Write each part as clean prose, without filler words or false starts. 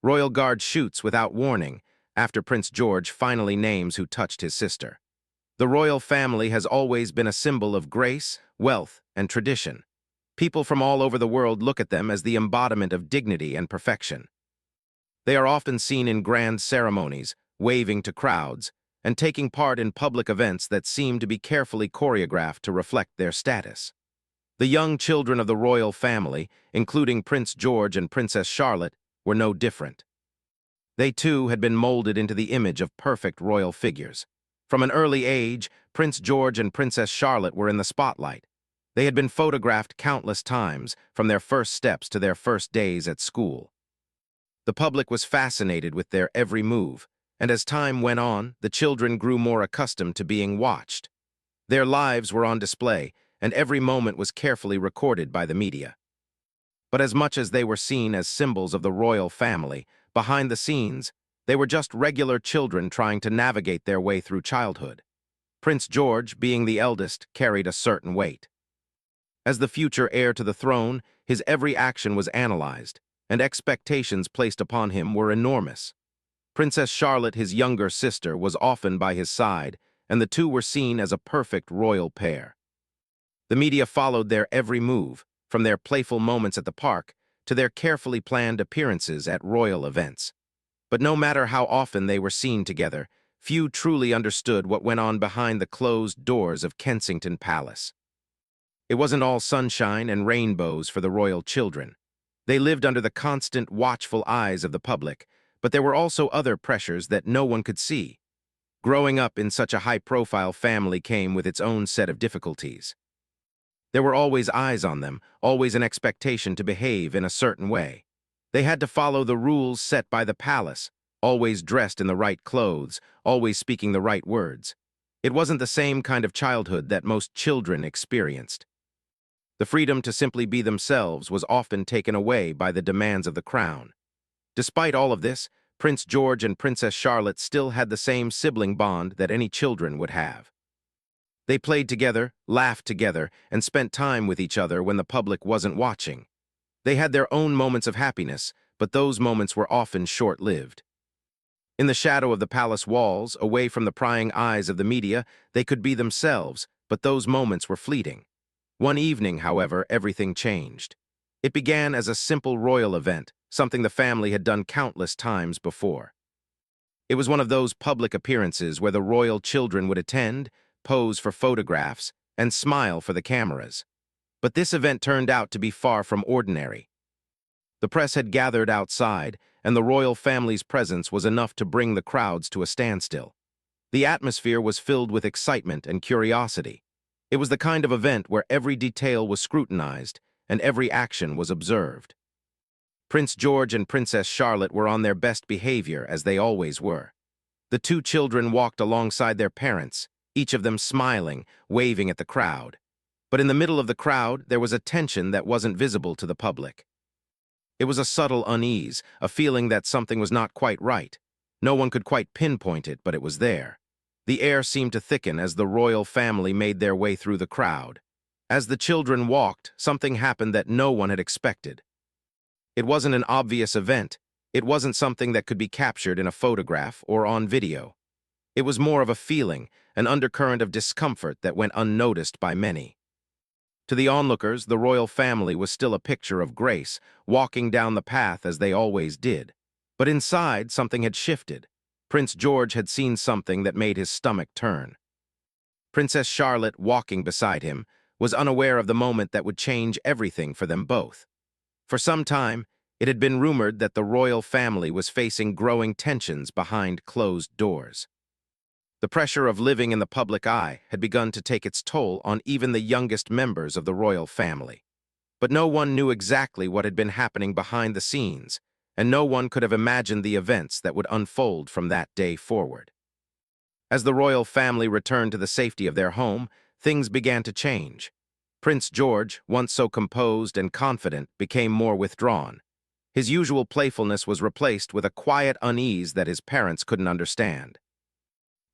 Royal Guard shoots without warning after Prince George finally names who touched his sister. The royal family has always been a symbol of grace, wealth, and tradition. People from all over the world look at them as the embodiment of dignity and perfection. They are often seen in grand ceremonies, waving to crowds, and taking part in public events that seem to be carefully choreographed to reflect their status. The young children of the royal family, including Prince George and Princess Charlotte, were no different. They too had been molded into the image of perfect royal figures. From an early age, Prince George and Princess Charlotte were in the spotlight. They had been photographed countless times, from their first steps to their first days at school. The public was fascinated with their every move, and as time went on, the children grew more accustomed to being watched. Their lives were on display, and every moment was carefully recorded by the media. But as much as they were seen as symbols of the royal family, behind the scenes, they were just regular children trying to navigate their way through childhood. Prince George, being the eldest, carried a certain weight. As the future heir to the throne, his every action was analyzed, and expectations placed upon him were enormous. Princess Charlotte, his younger sister, was often by his side, and the two were seen as a perfect royal pair. The media followed their every move, from their playful moments at the park to their carefully planned appearances at royal events. But no matter how often they were seen together, few truly understood what went on behind the closed doors of Kensington Palace. It wasn't all sunshine and rainbows for the royal children. They lived under the constant, watchful eyes of the public, but there were also other pressures that no one could see. Growing up in such a high-profile family came with its own set of difficulties. There were always eyes on them, always an expectation to behave in a certain way. They had to follow the rules set by the palace, always dressed in the right clothes, always speaking the right words. It wasn't the same kind of childhood that most children experienced. The freedom to simply be themselves was often taken away by the demands of the crown. Despite all of this, Prince George and Princess Charlotte still had the same sibling bond that any children would have. They played together, laughed together, and spent time with each other when the public wasn't watching. They had their own moments of happiness, but those moments were often short-lived. In the shadow of the palace walls, away from the prying eyes of the media, they could be themselves, but those moments were fleeting. One evening, however, everything changed. It began as a simple royal event, something the family had done countless times before. It was one of those public appearances where the royal children would attend, pose for photographs, and smile for the cameras. But this event turned out to be far from ordinary. The press had gathered outside, and the royal family's presence was enough to bring the crowds to a standstill. The atmosphere was filled with excitement and curiosity. It was the kind of event where every detail was scrutinized and every action was observed. Prince George and Princess Charlotte were on their best behavior, as they always were. The two children walked alongside their parents, each of them smiling, waving at the crowd. But in the middle of the crowd, there was a tension that wasn't visible to the public. It was a subtle unease, a feeling that something was not quite right. No one could quite pinpoint it, but it was there. The air seemed to thicken as the royal family made their way through the crowd. As the children walked, something happened that no one had expected. It wasn't an obvious event. It wasn't something that could be captured in a photograph or on video. It was more of a feeling, an undercurrent of discomfort that went unnoticed by many. To the onlookers, the royal family was still a picture of grace, walking down the path as they always did. But inside, something had shifted. Prince George had seen something that made his stomach turn. Princess Charlotte, walking beside him, was unaware of the moment that would change everything for them both. For some time, it had been rumored that the royal family was facing growing tensions behind closed doors. The pressure of living in the public eye had begun to take its toll on even the youngest members of the royal family. But no one knew exactly what had been happening behind the scenes, and no one could have imagined the events that would unfold from that day forward. As the royal family returned to the safety of their home, things began to change. Prince George, once so composed and confident, became more withdrawn. His usual playfulness was replaced with a quiet unease that his parents couldn't understand.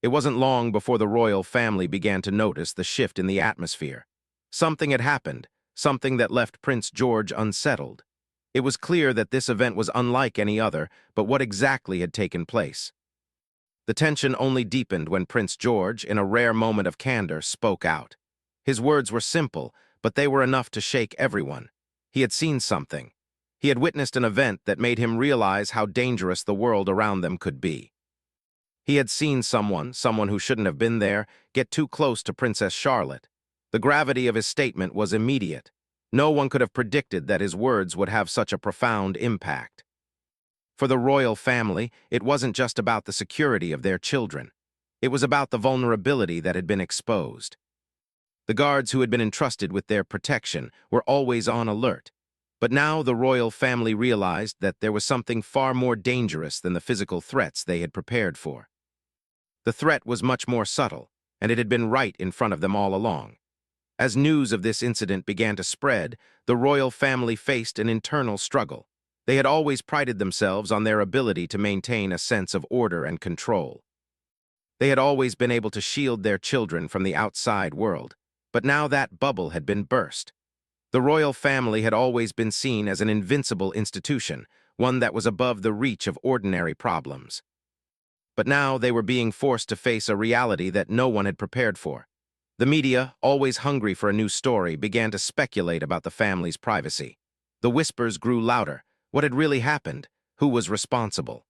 It wasn't long before the royal family began to notice the shift in the atmosphere. Something had happened, something that left Prince George unsettled. It was clear that this event was unlike any other, but what exactly had taken place? The tension only deepened when Prince George, in a rare moment of candor, spoke out. His words were simple, but they were enough to shake everyone. He had seen something. He had witnessed an event that made him realize how dangerous the world around them could be. He had seen someone who shouldn't have been there, get too close to Princess Charlotte. The gravity of his statement was immediate. No one could have predicted that his words would have such a profound impact. For the royal family, it wasn't just about the security of their children. It was about the vulnerability that had been exposed. The guards who had been entrusted with their protection were always on alert. But now the royal family realized that there was something far more dangerous than the physical threats they had prepared for. The threat was much more subtle, and it had been right in front of them all along. As news of this incident began to spread, the royal family faced an internal struggle. They had always prided themselves on their ability to maintain a sense of order and control. They had always been able to shield their children from the outside world, but now that bubble had been burst. The royal family had always been seen as an invincible institution, one that was above the reach of ordinary problems. But now they were being forced to face a reality that no one had prepared for. The media, always hungry for a new story, began to speculate about the family's privacy. The whispers grew louder. What had really happened? Who was responsible?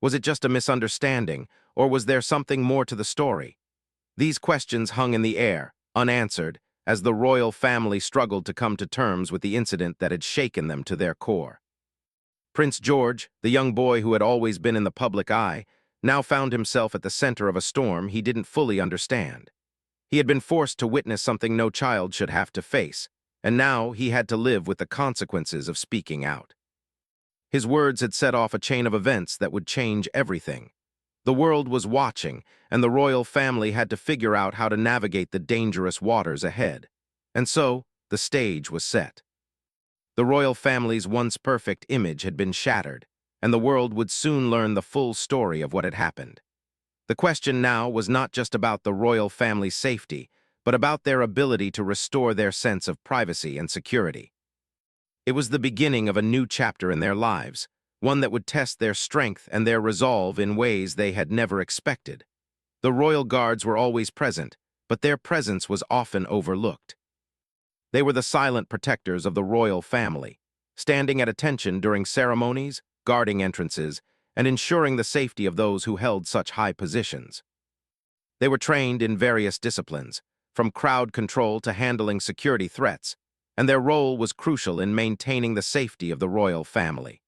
Was it just a misunderstanding, or was there something more to the story? These questions hung in the air, unanswered, as the royal family struggled to come to terms with the incident that had shaken them to their core. Prince George, the young boy who had always been in the public eye, now found himself at the center of a storm he didn't fully understand. He had been forced to witness something no child should have to face, and now he had to live with the consequences of speaking out. His words had set off a chain of events that would change everything. The world was watching, and the royal family had to figure out how to navigate the dangerous waters ahead. And so, the stage was set. The royal family's once perfect image had been shattered, and the world would soon learn the full story of what had happened. The question now was not just about the royal family's safety, but about their ability to restore their sense of privacy and security. It was the beginning of a new chapter in their lives, one that would test their strength and their resolve in ways they had never expected. The royal guards were always present, but their presence was often overlooked. They were the silent protectors of the royal family, standing at attention during ceremonies, guarding entrances, and ensuring the safety of those who held such high positions. They were trained in various disciplines, from crowd control to handling security threats, and their role was crucial in maintaining the safety of the royal family.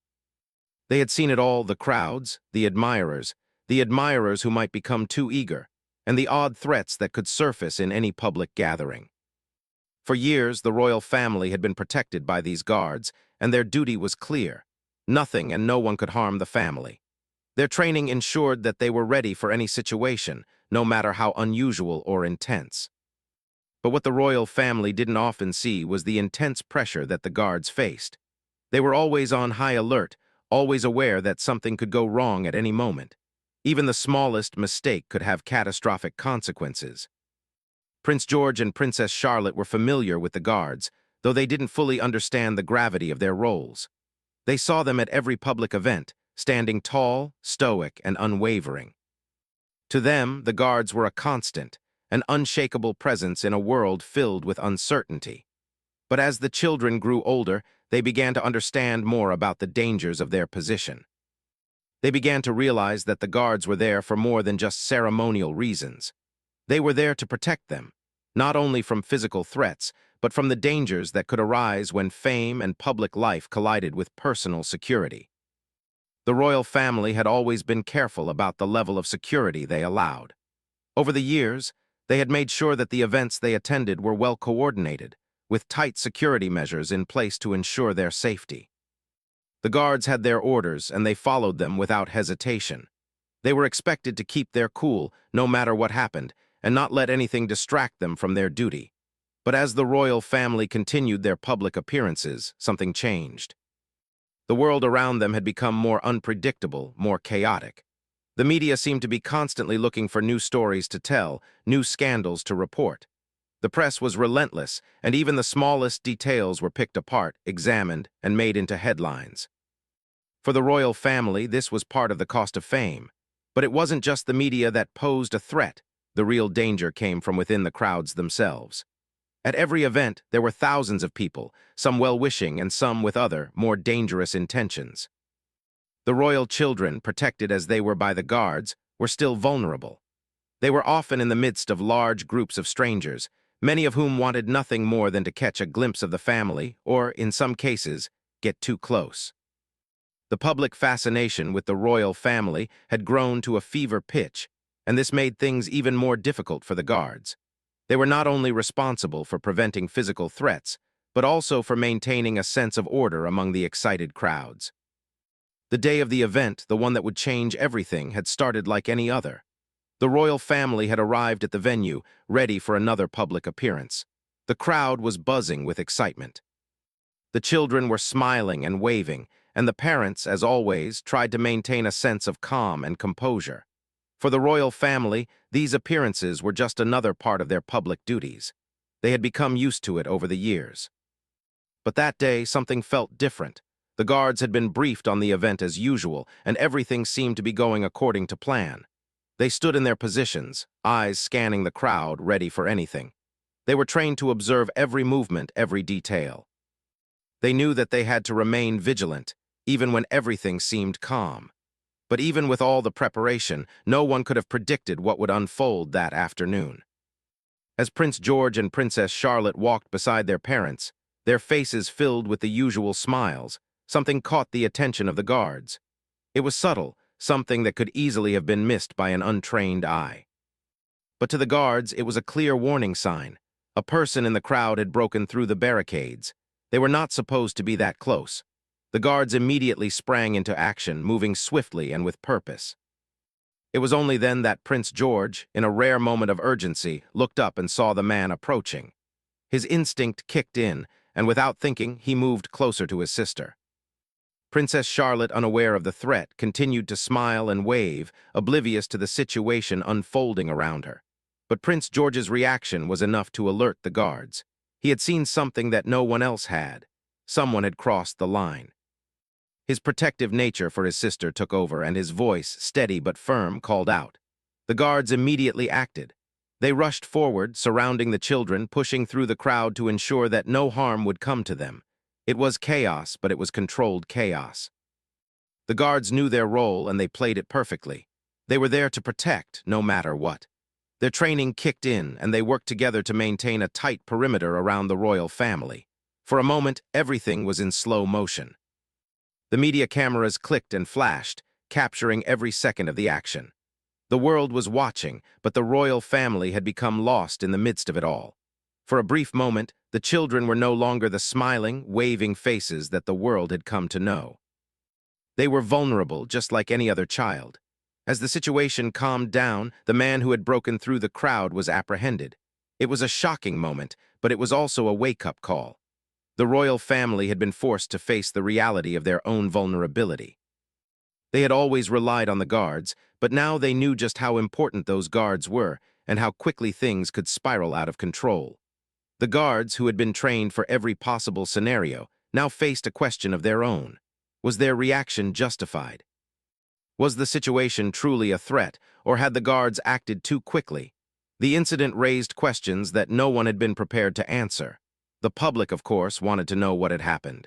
They had seen it all: the crowds, the admirers who might become too eager, and the odd threats that could surface in any public gathering. For years, the royal family had been protected by these guards, and their duty was clear. Nothing and no one could harm the family. Their training ensured that they were ready for any situation, no matter how unusual or intense. But what the royal family didn't often see was the intense pressure that the guards faced. They were always on high alert, always aware that something could go wrong at any moment. Even the smallest mistake could have catastrophic consequences. Prince George and Princess Charlotte were familiar with the guards, though they didn't fully understand the gravity of their roles. They saw them at every public event, standing tall, stoic, and unwavering. To them, the guards were a constant, an unshakable presence in a world filled with uncertainty. But as the children grew older, they began to understand more about the dangers of their position. They began to realize that the guards were there for more than just ceremonial reasons. They were there to protect them, not only from physical threats, but from the dangers that could arise when fame and public life collided with personal security. The royal family had always been careful about the level of security they allowed. Over the years, they had made sure that the events they attended were well coordinated, with tight security measures in place to ensure their safety. The guards had their orders, and they followed them without hesitation. They were expected to keep their cool, no matter what happened, and not let anything distract them from their duty. But as the royal family continued their public appearances, something changed. The world around them had become more unpredictable, more chaotic. The media seemed to be constantly looking for new stories to tell, new scandals to report. The press was relentless, and even the smallest details were picked apart, examined, and made into headlines. For the royal family, this was part of the cost of fame. But it wasn't just the media that posed a threat. The real danger came from within the crowds themselves. At every event, there were thousands of people, some well-wishing and some with other, more dangerous intentions. The royal children, protected as they were by the guards, were still vulnerable. They were often in the midst of large groups of strangers, many of whom wanted nothing more than to catch a glimpse of the family, or, in some cases, get too close. The public fascination with the royal family had grown to a fever pitch, and this made things even more difficult for the guards. They were not only responsible for preventing physical threats, but also for maintaining a sense of order among the excited crowds. The day of the event, the one that would change everything, had started like any other. The royal family had arrived at the venue, ready for another public appearance. The crowd was buzzing with excitement. The children were smiling and waving, and the parents, as always, tried to maintain a sense of calm and composure. For the royal family, these appearances were just another part of their public duties. They had become used to it over the years. But that day, something felt different. The guards had been briefed on the event as usual, and everything seemed to be going according to plan. They stood in their positions, eyes scanning the crowd, ready for anything. They were trained to observe every movement, every detail. They knew that they had to remain vigilant, even when everything seemed calm. But even with all the preparation, no one could have predicted what would unfold that afternoon. As Prince George and Princess Charlotte walked beside their parents, their faces filled with the usual smiles, something caught the attention of the guards. It was subtle, something that could easily have been missed by an untrained eye. But to the guards, it was a clear warning sign. A person in the crowd had broken through the barricades. They were not supposed to be that close. The guards immediately sprang into action, moving swiftly and with purpose. It was only then that Prince George, in a rare moment of urgency, looked up and saw the man approaching. His instinct kicked in, and without thinking, he moved closer to his sister. Princess Charlotte, unaware of the threat, continued to smile and wave, oblivious to the situation unfolding around her. But Prince George's reaction was enough to alert the guards. He had seen something that no one else had. Someone had crossed the line. His protective nature for his sister took over, and his voice, steady but firm, called out. The guards immediately acted. They rushed forward, surrounding the children, pushing through the crowd to ensure that no harm would come to them. It was chaos, but it was controlled chaos. The guards knew their role, and they played it perfectly. They were there to protect, no matter what. Their training kicked in, and they worked together to maintain a tight perimeter around the royal family. For a moment, everything was in slow motion. The media cameras clicked and flashed, capturing every second of the action. The world was watching, but the royal family had become lost in the midst of it all. For a brief moment, the children were no longer the smiling, waving faces that the world had come to know. They were vulnerable, just like any other child. As the situation calmed down, the man who had broken through the crowd was apprehended. It was a shocking moment, but it was also a wake-up call. The royal family had been forced to face the reality of their own vulnerability. They had always relied on the guards, but now they knew just how important those guards were and how quickly things could spiral out of control. The guards, who had been trained for every possible scenario, now faced a question of their own. Was their reaction justified? Was the situation truly a threat, or had the guards acted too quickly? The incident raised questions that no one had been prepared to answer. The public, of course, wanted to know what had happened.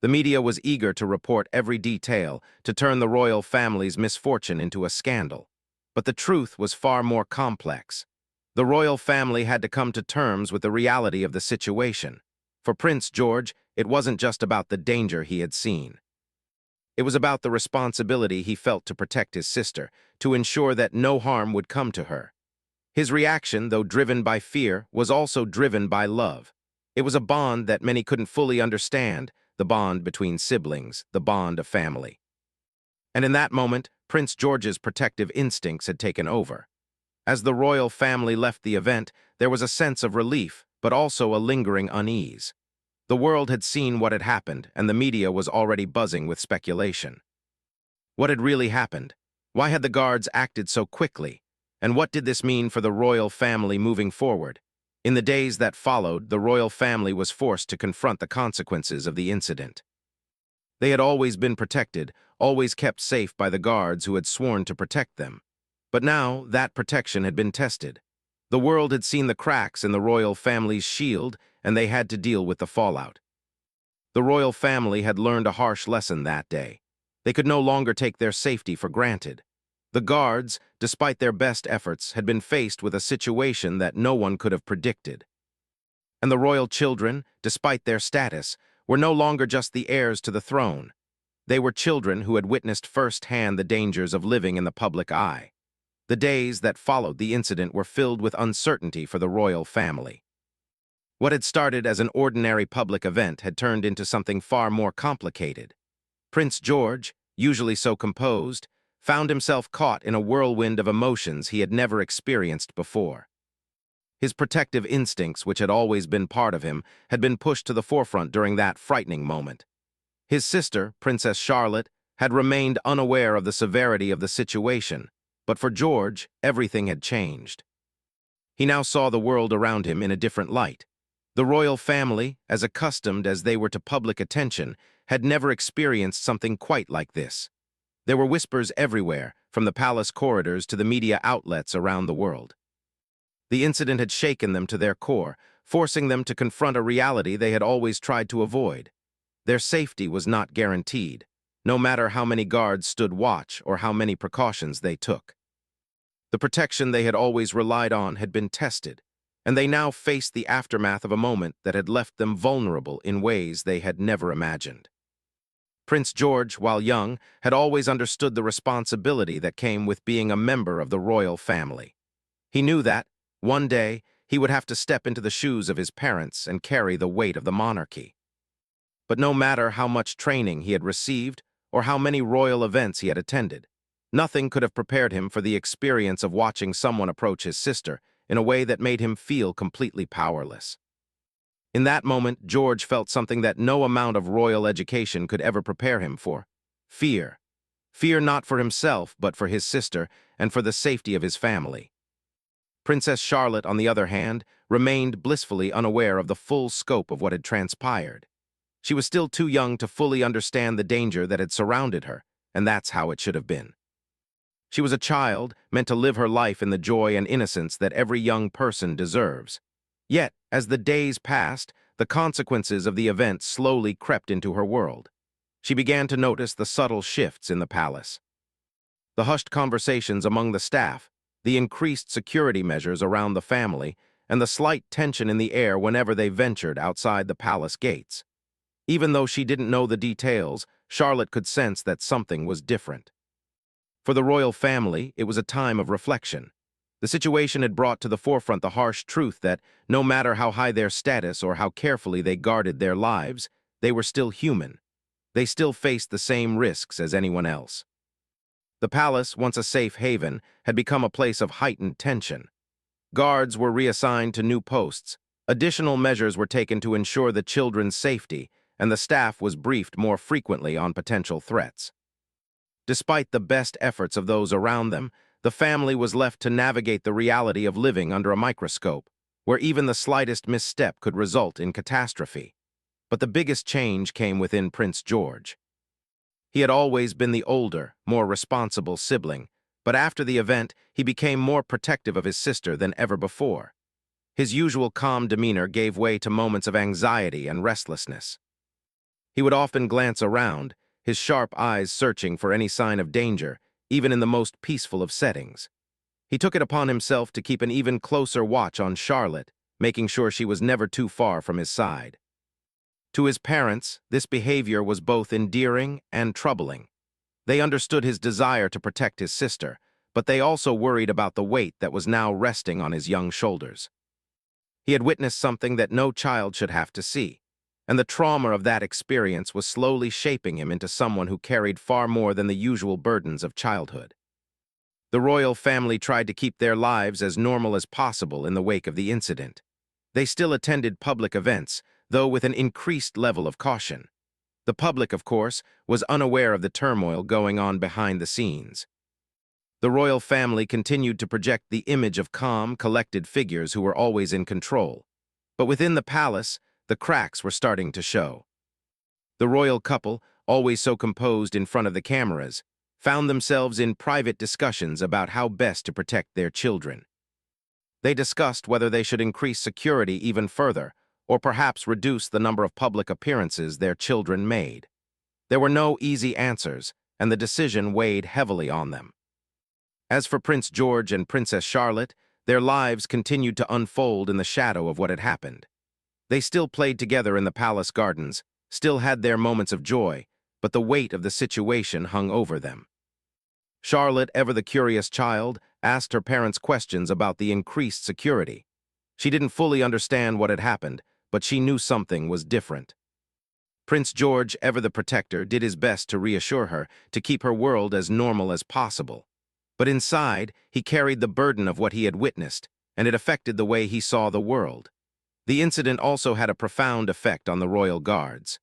The media was eager to report every detail, to turn the royal family's misfortune into a scandal. But the truth was far more complex. The royal family had to come to terms with the reality of the situation. For Prince George, it wasn't just about the danger he had seen. It was about the responsibility he felt to protect his sister, to ensure that no harm would come to her. His reaction, though driven by fear, was also driven by love. It was a bond that many couldn't fully understand, the bond between siblings, the bond of family. And in that moment, Prince George's protective instincts had taken over. As the royal family left the event, there was a sense of relief, but also a lingering unease. The world had seen what had happened, and the media was already buzzing with speculation. What had really happened? Why had the guards acted so quickly? And what did this mean for the royal family moving forward? In the days that followed, the royal family was forced to confront the consequences of the incident. They had always been protected, always kept safe by the guards who had sworn to protect them. But now, that protection had been tested. The world had seen the cracks in the royal family's shield, and they had to deal with the fallout. The royal family had learned a harsh lesson that day. They could no longer take their safety for granted. The guards, despite their best efforts, had been faced with a situation that no one could have predicted. And the royal children, despite their status, were no longer just the heirs to the throne. They were children who had witnessed firsthand the dangers of living in the public eye. The days that followed the incident were filled with uncertainty for the royal family. What had started as an ordinary public event had turned into something far more complicated. Prince George, usually so composed, found himself caught in a whirlwind of emotions he had never experienced before. His protective instincts, which had always been part of him, had been pushed to the forefront during that frightening moment. His sister, Princess Charlotte, had remained unaware of the severity of the situation, but for George, everything had changed. He now saw the world around him in a different light. The royal family, as accustomed as they were to public attention, had never experienced something quite like this. There were whispers everywhere, from the palace corridors to the media outlets around the world. The incident had shaken them to their core, forcing them to confront a reality they had always tried to avoid. Their safety was not guaranteed, no matter how many guards stood watch or how many precautions they took. The protection they had always relied on had been tested, and they now faced the aftermath of a moment that had left them vulnerable in ways they had never imagined. Prince George, while young, had always understood the responsibility that came with being a member of the royal family. He knew that, one day, he would have to step into the shoes of his parents and carry the weight of the monarchy. But no matter how much training he had received or how many royal events he had attended, nothing could have prepared him for the experience of watching someone approach his sister in a way that made him feel completely powerless. In that moment, George felt something that no amount of royal education could ever prepare him for: fear. Fear not for himself, but for his sister and for the safety of his family. Princess Charlotte, on the other hand, remained blissfully unaware of the full scope of what had transpired. She was still too young to fully understand the danger that had surrounded her, and that's how it should have been. She was a child, meant to live her life in the joy and innocence that every young person deserves. Yet, as the days passed, the consequences of the event slowly crept into her world. She began to notice the subtle shifts in the palace. The hushed conversations among the staff, the increased security measures around the family, and the slight tension in the air whenever they ventured outside the palace gates. Even though she didn't know the details, Charlotte could sense that something was different. For the royal family, it was a time of reflection. The situation had brought to the forefront the harsh truth that, no matter how high their status or how carefully they guarded their lives, they were still human. They still faced the same risks as anyone else. The palace, once a safe haven, had become a place of heightened tension. Guards were reassigned to new posts, additional measures were taken to ensure the children's safety, and the staff was briefed more frequently on potential threats. Despite the best efforts of those around them, the family was left to navigate the reality of living under a microscope, where even the slightest misstep could result in catastrophe. But the biggest change came within Prince George. He had always been the older, more responsible sibling, but after the event, he became more protective of his sister than ever before. His usual calm demeanor gave way to moments of anxiety and restlessness. He would often glance around, his sharp eyes searching for any sign of danger, even in the most peaceful of settings. He took it upon himself to keep an even closer watch on Charlotte, making sure she was never too far from his side. To his parents, this behavior was both endearing and troubling. They understood his desire to protect his sister, but they also worried about the weight that was now resting on his young shoulders. He had witnessed something that no child should have to see, and the trauma of that experience was slowly shaping him into someone who carried far more than the usual burdens of childhood. The royal family tried to keep their lives as normal as possible in the wake of the incident. They still attended public events, though with an increased level of caution. The public, of course, was unaware of the turmoil going on behind the scenes. The royal family continued to project the image of calm, collected figures who were always in control. But within the palace, the cracks were starting to show. The royal couple, always so composed in front of the cameras, found themselves in private discussions about how best to protect their children. They discussed whether they should increase security even further, or perhaps reduce the number of public appearances their children made. There were no easy answers, and the decision weighed heavily on them. As for Prince George and Princess Charlotte, their lives continued to unfold in the shadow of what had happened. They still played together in the palace gardens, still had their moments of joy, but the weight of the situation hung over them. Charlotte, ever the curious child, asked her parents questions about the increased security. She didn't fully understand what had happened, but she knew something was different. Prince George, ever the protector, did his best to reassure her, to keep her world as normal as possible. But inside, he carried the burden of what he had witnessed, and it affected the way he saw the world. The incident also had a profound effect on the royal guards.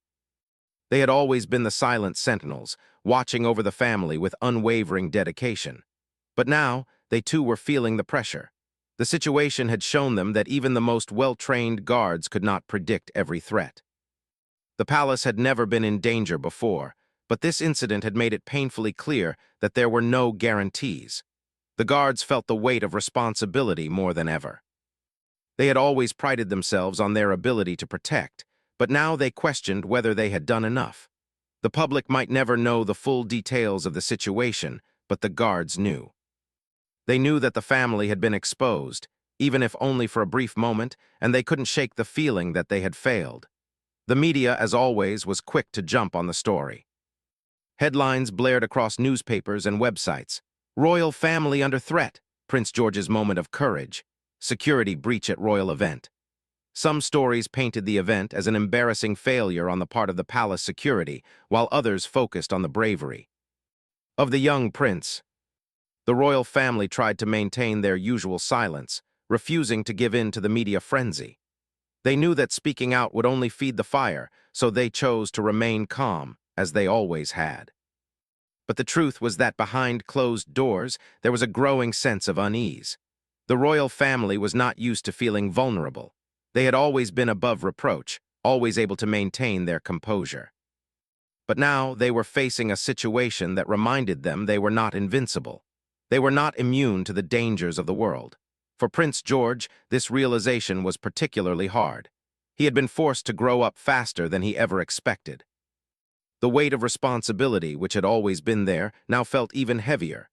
They had always been the silent sentinels, watching over the family with unwavering dedication. But now, they too were feeling the pressure. The situation had shown them that even the most well-trained guards could not predict every threat. The palace had never been in danger before, but this incident had made it painfully clear that there were no guarantees. The guards felt the weight of responsibility more than ever. They had always prided themselves on their ability to protect, but now they questioned whether they had done enough. The public might never know the full details of the situation, but the guards knew. They knew that the family had been exposed, even if only for a brief moment, and they couldn't shake the feeling that they had failed. The media, as always, was quick to jump on the story. Headlines blared across newspapers and websites. Royal family under threat, Prince George's moment of courage, security breach at royal event. Some stories painted the event as an embarrassing failure on the part of the palace security, while others focused on the bravery of the young prince. The royal family tried to maintain their usual silence, refusing to give in to the media frenzy. They knew that speaking out would only feed the fire, so they chose to remain calm, as they always had. But the truth was that behind closed doors, there was a growing sense of unease. The royal family was not used to feeling vulnerable. They had always been above reproach, always able to maintain their composure. But now they were facing a situation that reminded them they were not invincible. They were not immune to the dangers of the world. For Prince George, this realization was particularly hard. He had been forced to grow up faster than he ever expected. The weight of responsibility, which had always been there, now felt even heavier.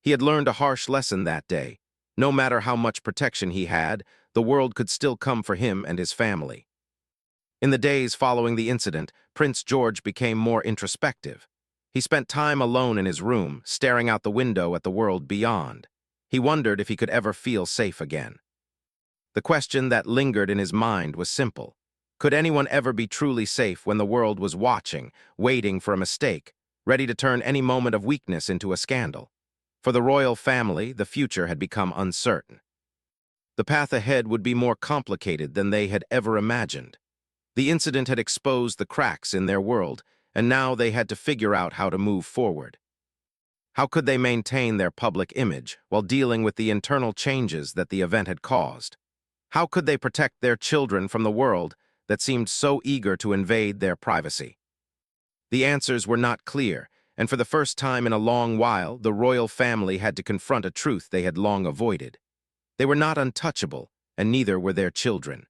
He had learned a harsh lesson that day. No matter how much protection he had, the world could still come for him and his family. In the days following the incident, Prince George became more introspective. He spent time alone in his room, staring out the window at the world beyond. He wondered if he could ever feel safe again. The question that lingered in his mind was simple. Could anyone ever be truly safe when the world was watching, waiting for a mistake, ready to turn any moment of weakness into a scandal? For the royal family, the future had become uncertain. The path ahead would be more complicated than they had ever imagined. The incident had exposed the cracks in their world, and now they had to figure out how to move forward. How could they maintain their public image while dealing with the internal changes that the event had caused? How could they protect their children from the world that seemed so eager to invade their privacy? The answers were not clear, and for the first time in a long while, the royal family had to confront a truth they had long avoided. They were not untouchable, and neither were their children.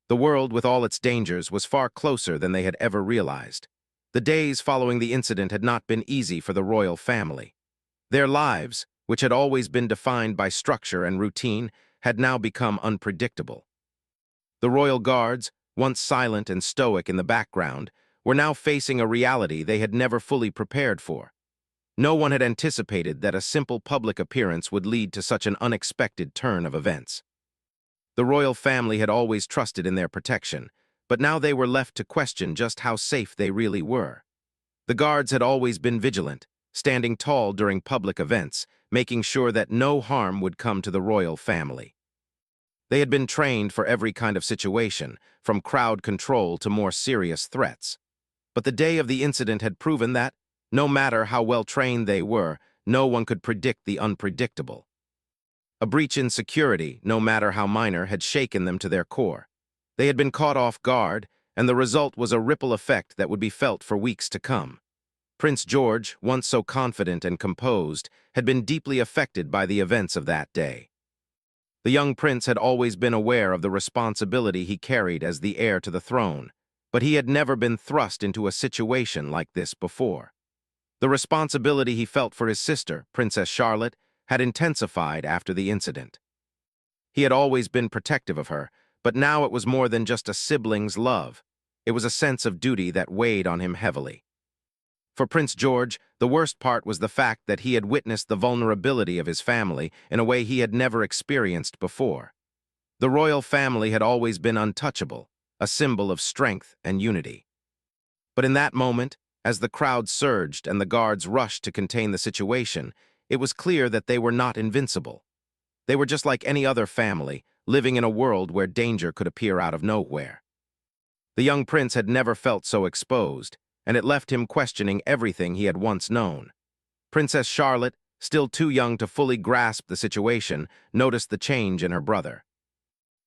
The world, with all its dangers, was far closer than they had ever realized. The days following the incident had not been easy for the royal family. Their lives, which had always been defined by structure and routine, had now become unpredictable. The royal guards, once silent and stoic in the background, were now facing a reality they had never fully prepared for. No one had anticipated that a simple public appearance would lead to such an unexpected turn of events. The royal family had always trusted in their protection, but now they were left to question just how safe they really were. The guards had always been vigilant, standing tall during public events, making sure that no harm would come to the royal family. They had been trained for every kind of situation, from crowd control to more serious threats. But the day of the incident had proven that, no matter how well trained they were, no one could predict the unpredictable. A breach in security, no matter how minor, had shaken them to their core. They had been caught off guard, and the result was a ripple effect that would be felt for weeks to come. Prince George, once so confident and composed, had been deeply affected by the events of that day. The young prince had always been aware of the responsibility he carried as the heir to the throne, but he had never been thrust into a situation like this before. The responsibility he felt for his sister, Princess Charlotte, had intensified after the incident. He had always been protective of her, but now it was more than just a sibling's love. It was a sense of duty that weighed on him heavily. For Prince George, the worst part was the fact that he had witnessed the vulnerability of his family in a way he had never experienced before. The royal family had always been untouchable, a symbol of strength and unity. But in that moment, as the crowd surged and the guards rushed to contain the situation, it was clear that they were not invincible. They were just like any other family, living in a world where danger could appear out of nowhere. The young prince had never felt so exposed, and it left him questioning everything he had once known. Princess Charlotte, still too young to fully grasp the situation, noticed the change in her brother.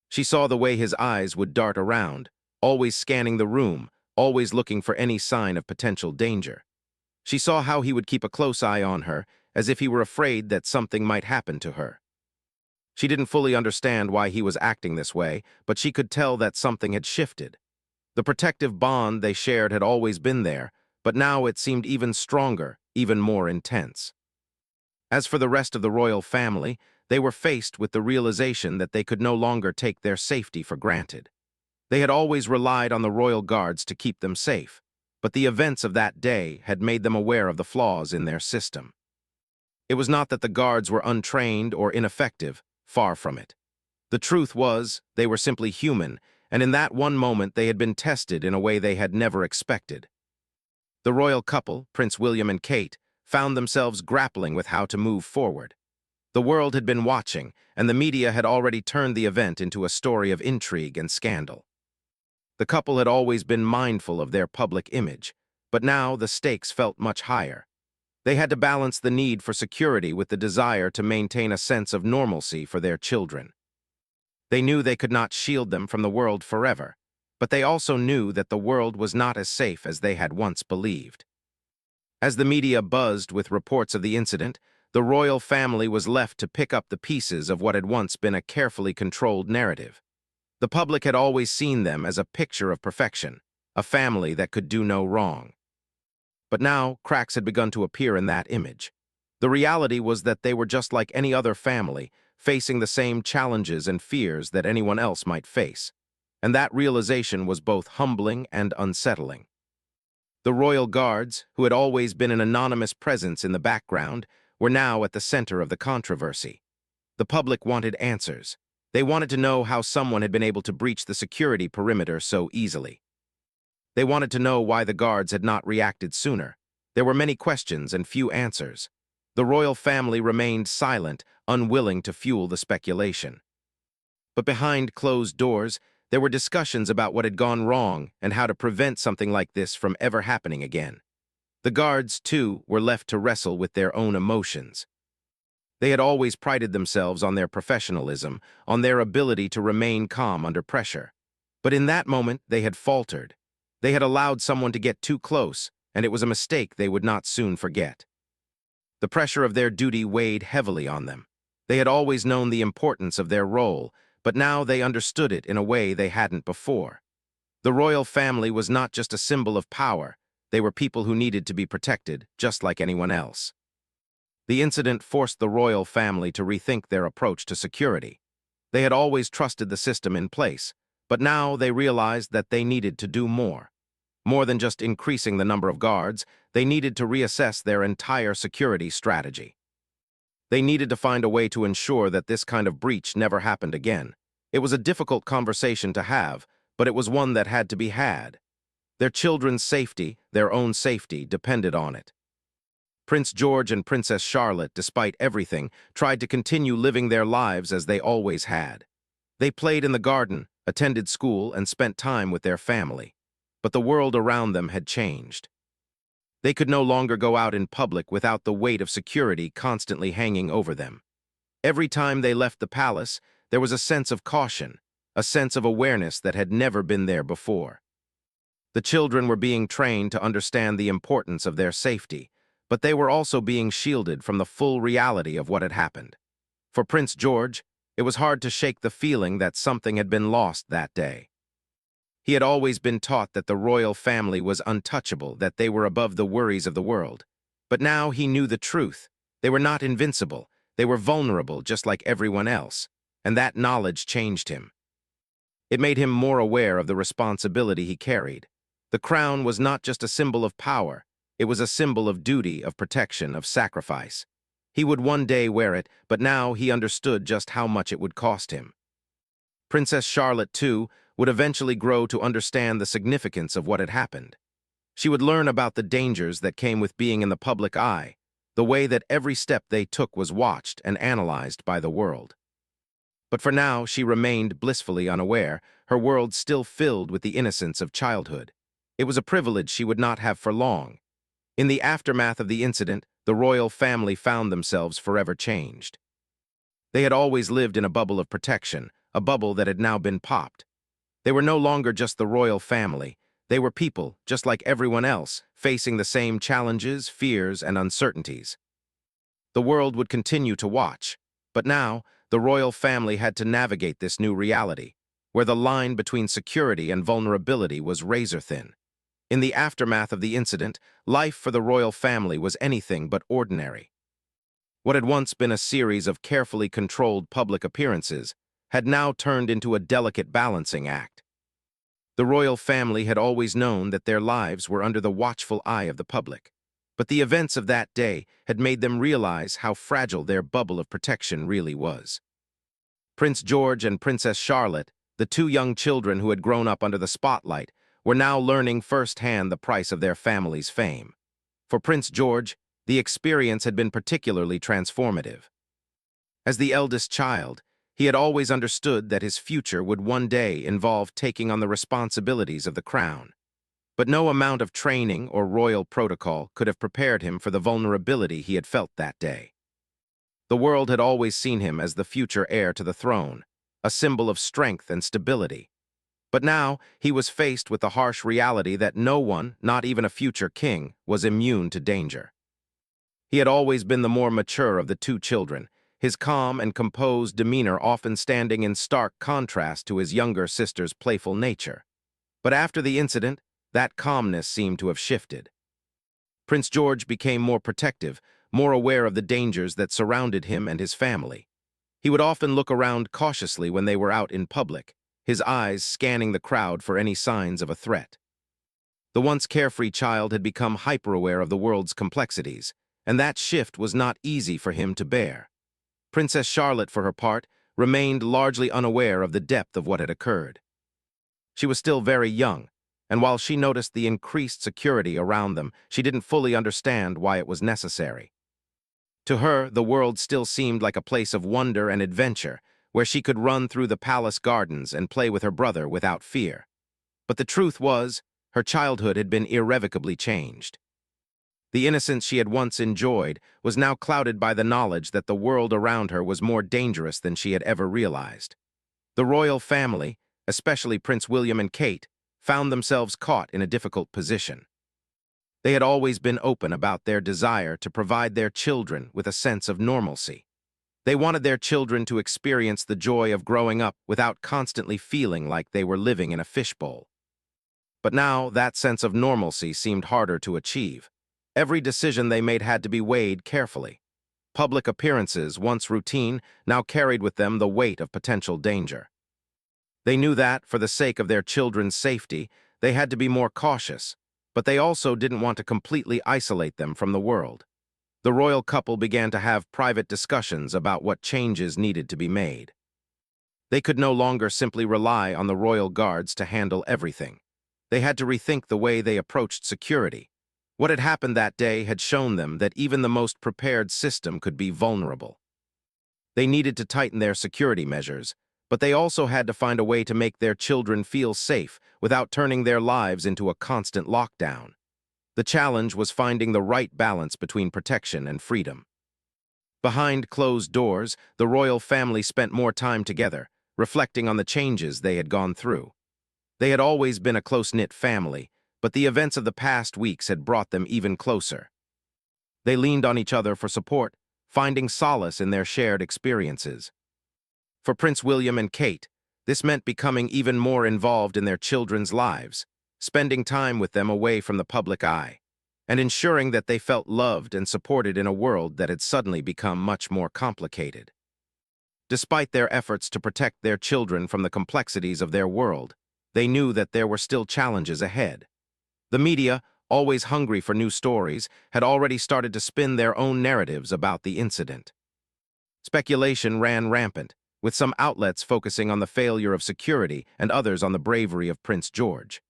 She saw the way his eyes would dart around, always scanning the room, always looking for any sign of potential danger. She saw how he would keep a close eye on her, as if he were afraid that something might happen to her. She didn't fully understand why he was acting this way, but she could tell that something had shifted. The protective bond they shared had always been there, but now it seemed even stronger, even more intense. As for the rest of the royal family, they were faced with the realization that they could no longer take their safety for granted. They had always relied on the royal guards to keep them safe, but the events of that day had made them aware of the flaws in their system. It was not that the guards were untrained or ineffective, far from it. The truth was, they were simply human, and in that one moment they had been tested in a way they had never expected. The royal couple, Prince William and Kate, found themselves grappling with how to move forward. The world had been watching, and the media had already turned the event into a story of intrigue and scandal. The couple had always been mindful of their public image, but now the stakes felt much higher. They had to balance the need for security with the desire to maintain a sense of normalcy for their children. They knew they could not shield them from the world forever, but they also knew that the world was not as safe as they had once believed. As the media buzzed with reports of the incident, the royal family was left to pick up the pieces of what had once been a carefully controlled narrative. The public had always seen them as a picture of perfection, a family that could do no wrong. But now, cracks had begun to appear in that image. The reality was that they were just like any other family, facing the same challenges and fears that anyone else might face. And that realization was both humbling and unsettling. The royal guards, who had always been an anonymous presence in the background, were now at the center of the controversy. The public wanted answers. They wanted to know how someone had been able to breach the security perimeter so easily. They wanted to know why the guards had not reacted sooner. There were many questions and few answers. The royal family remained silent, unwilling to fuel the speculation. But behind closed doors, there were discussions about what had gone wrong and how to prevent something like this from ever happening again. The guards, too, were left to wrestle with their own emotions. They had always prided themselves on their professionalism, on their ability to remain calm under pressure. But in that moment, they had faltered. They had allowed someone to get too close, and it was a mistake they would not soon forget. The pressure of their duty weighed heavily on them. They had always known the importance of their role, but now they understood it in a way they hadn't before. The royal family was not just a symbol of power. They were people who needed to be protected, just like anyone else. The incident forced the royal family to rethink their approach to security. They had always trusted the system in place, but now they realized that they needed to do more. More than just increasing the number of guards, they needed to reassess their entire security strategy. They needed to find a way to ensure that this kind of breach never happened again. It was a difficult conversation to have, but it was one that had to be had. Their children's safety, their own safety, depended on it. Prince George and Princess Charlotte, despite everything, tried to continue living their lives as they always had. They played in the garden, attended school, and spent time with their family. But the world around them had changed. They could no longer go out in public without the weight of security constantly hanging over them. Every time they left the palace, there was a sense of caution, a sense of awareness that had never been there before. The children were being trained to understand the importance of their safety, but they were also being shielded from the full reality of what had happened. For Prince George, it was hard to shake the feeling that something had been lost that day. He had always been taught that the royal family was untouchable, that they were above the worries of the world. But now he knew the truth. They were not invincible. They were vulnerable, just like everyone else. And that knowledge changed him. It made him more aware of the responsibility he carried. The crown was not just a symbol of power. It was a symbol of duty, of protection, of sacrifice. He would one day wear it, but now he understood just how much it would cost him. Princess Charlotte, too, would eventually grow to understand the significance of what had happened. She would learn about the dangers that came with being in the public eye, the way that every step they took was watched and analyzed by the world. But for now, she remained blissfully unaware, her world still filled with the innocence of childhood. It was a privilege she would not have for long. In the aftermath of the incident, the royal family found themselves forever changed. They had always lived in a bubble of protection, a bubble that had now been popped. They were no longer just the royal family. They were people, just like everyone else, facing the same challenges, fears, and uncertainties. The world would continue to watch, but now, the royal family had to navigate this new reality, where the line between security and vulnerability was razor-thin. In the aftermath of the incident, life for the royal family was anything but ordinary. What had once been a series of carefully controlled public appearances had now turned into a delicate balancing act. The royal family had always known that their lives were under the watchful eye of the public, but the events of that day had made them realize how fragile their bubble of protection really was. Prince George and Princess Charlotte, the two young children who had grown up under the spotlight, were now learning firsthand the price of their family's fame. For Prince George, the experience had been particularly transformative. As the eldest child, he had always understood that his future would one day involve taking on the responsibilities of the crown. But no amount of training or royal protocol could have prepared him for the vulnerability he had felt that day. The world had always seen him as the future heir to the throne, a symbol of strength and stability. But now he was faced with the harsh reality that no one, not even a future king, was immune to danger. He had always been the more mature of the two children, his calm and composed demeanor often standing in stark contrast to his younger sister's playful nature. But after the incident, that calmness seemed to have shifted. Prince George became more protective, more aware of the dangers that surrounded him and his family. He would often look around cautiously when they were out in public, his eyes scanning the crowd for any signs of a threat. The once carefree child had become hyper-aware of the world's complexities, and that shift was not easy for him to bear. Princess Charlotte, for her part, remained largely unaware of the depth of what had occurred. She was still very young, and while she noticed the increased security around them, she didn't fully understand why it was necessary. To her, the world still seemed like a place of wonder and adventure, where she could run through the palace gardens and play with her brother without fear. But the truth was, her childhood had been irrevocably changed. The innocence she had once enjoyed was now clouded by the knowledge that the world around her was more dangerous than she had ever realized. The royal family, especially Prince William and Kate, found themselves caught in a difficult position. They had always been open about their desire to provide their children with a sense of normalcy. They wanted their children to experience the joy of growing up without constantly feeling like they were living in a fishbowl. But now that sense of normalcy seemed harder to achieve. Every decision they made had to be weighed carefully. Public appearances, once routine, now carried with them the weight of potential danger. They knew that, for the sake of their children's safety, they had to be more cautious, but they also didn't want to completely isolate them from the world. The royal couple began to have private discussions about what changes needed to be made. They could no longer simply rely on the royal guards to handle everything. They had to rethink the way they approached security. What had happened that day had shown them that even the most prepared system could be vulnerable. They needed to tighten their security measures, but they also had to find a way to make their children feel safe without turning their lives into a constant lockdown. The challenge was finding the right balance between protection and freedom. Behind closed doors, the royal family spent more time together, reflecting on the changes they had gone through. They had always been a close-knit family, but the events of the past weeks had brought them even closer. They leaned on each other for support, finding solace in their shared experiences. For Prince William and Kate, this meant becoming even more involved in their children's lives, spending time with them away from the public eye, and ensuring that they felt loved and supported in a world that had suddenly become much more complicated. Despite their efforts to protect their children from the complexities of their world, they knew that there were still challenges ahead. The media, always hungry for new stories, had already started to spin their own narratives about the incident. Speculation ran rampant, with some outlets focusing on the failure of security and others on the bravery of Prince George.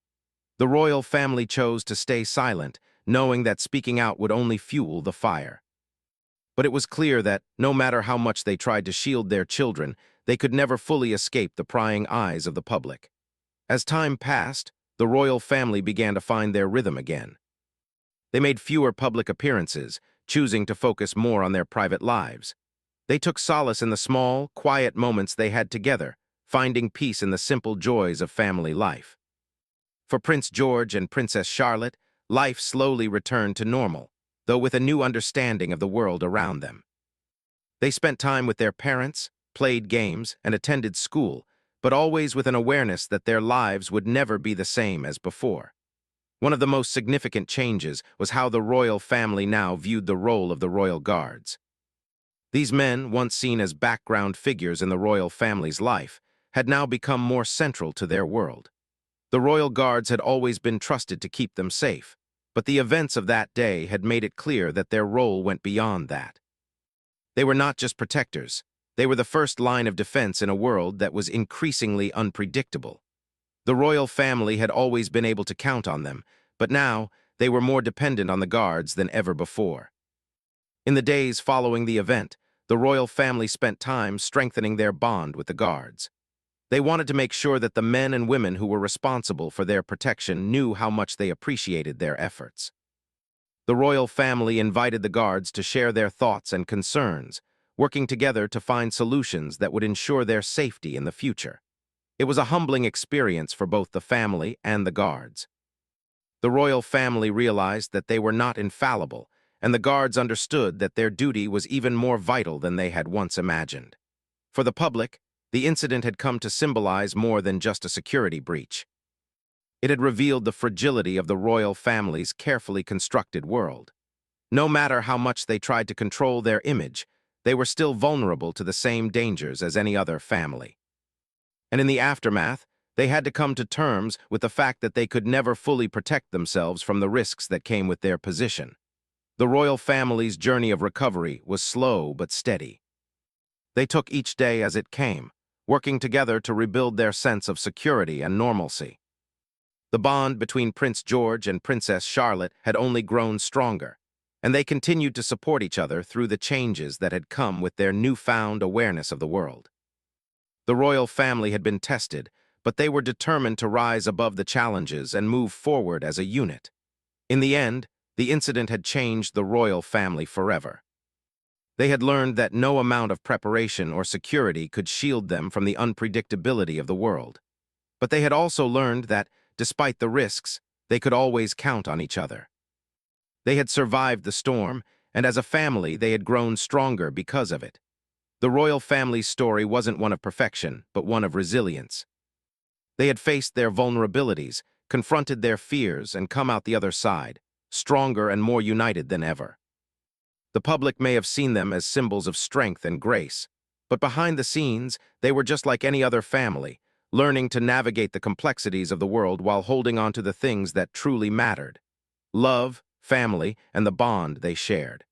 The royal family chose to stay silent, knowing that speaking out would only fuel the fire. But it was clear that, no matter how much they tried to shield their children, they could never fully escape the prying eyes of the public. As time passed, the royal family began to find their rhythm again. They made fewer public appearances, choosing to focus more on their private lives. They took solace in the small, quiet moments they had together, finding peace in the simple joys of family life. For Prince George and Princess Charlotte, life slowly returned to normal, though with a new understanding of the world around them. They spent time with their parents, played games, and attended school, but always with an awareness that their lives would never be the same as before. One of the most significant changes was how the royal family now viewed the role of the royal guards. These men, once seen as background figures in the royal family's life, had now become more central to their world. The royal guards had always been trusted to keep them safe, but the events of that day had made it clear that their role went beyond that. They were not just protectors, they were the first line of defense in a world that was increasingly unpredictable. The royal family had always been able to count on them, but now they were more dependent on the guards than ever before. In the days following the event, the royal family spent time strengthening their bond with the guards. They wanted to make sure that the men and women who were responsible for their protection knew how much they appreciated their efforts. The royal family invited the guards to share their thoughts and concerns, working together to find solutions that would ensure their safety in the future. It was a humbling experience for both the family and the guards. The royal family realized that they were not infallible, and the guards understood that their duty was even more vital than they had once imagined. For the public, the incident had come to symbolize more than just a security breach. It had revealed the fragility of the royal family's carefully constructed world. No matter how much they tried to control their image, they were still vulnerable to the same dangers as any other family. And in the aftermath, they had to come to terms with the fact that they could never fully protect themselves from the risks that came with their position. The royal family's journey of recovery was slow but steady. They took each day as it came, working together to rebuild their sense of security and normalcy. The bond between Prince George and Princess Charlotte had only grown stronger, and they continued to support each other through the changes that had come with their newfound awareness of the world. The royal family had been tested, but they were determined to rise above the challenges and move forward as a unit. In the end, the incident had changed the royal family forever. They had learned that no amount of preparation or security could shield them from the unpredictability of the world. But they had also learned that, despite the risks, they could always count on each other. They had survived the storm, and as a family they had grown stronger because of it. The royal family's story wasn't one of perfection, but one of resilience. They had faced their vulnerabilities, confronted their fears, and come out the other side, stronger and more united than ever. The public may have seen them as symbols of strength and grace, but behind the scenes, they were just like any other family, learning to navigate the complexities of the world while holding on to the things that truly mattered: love, family, and the bond they shared.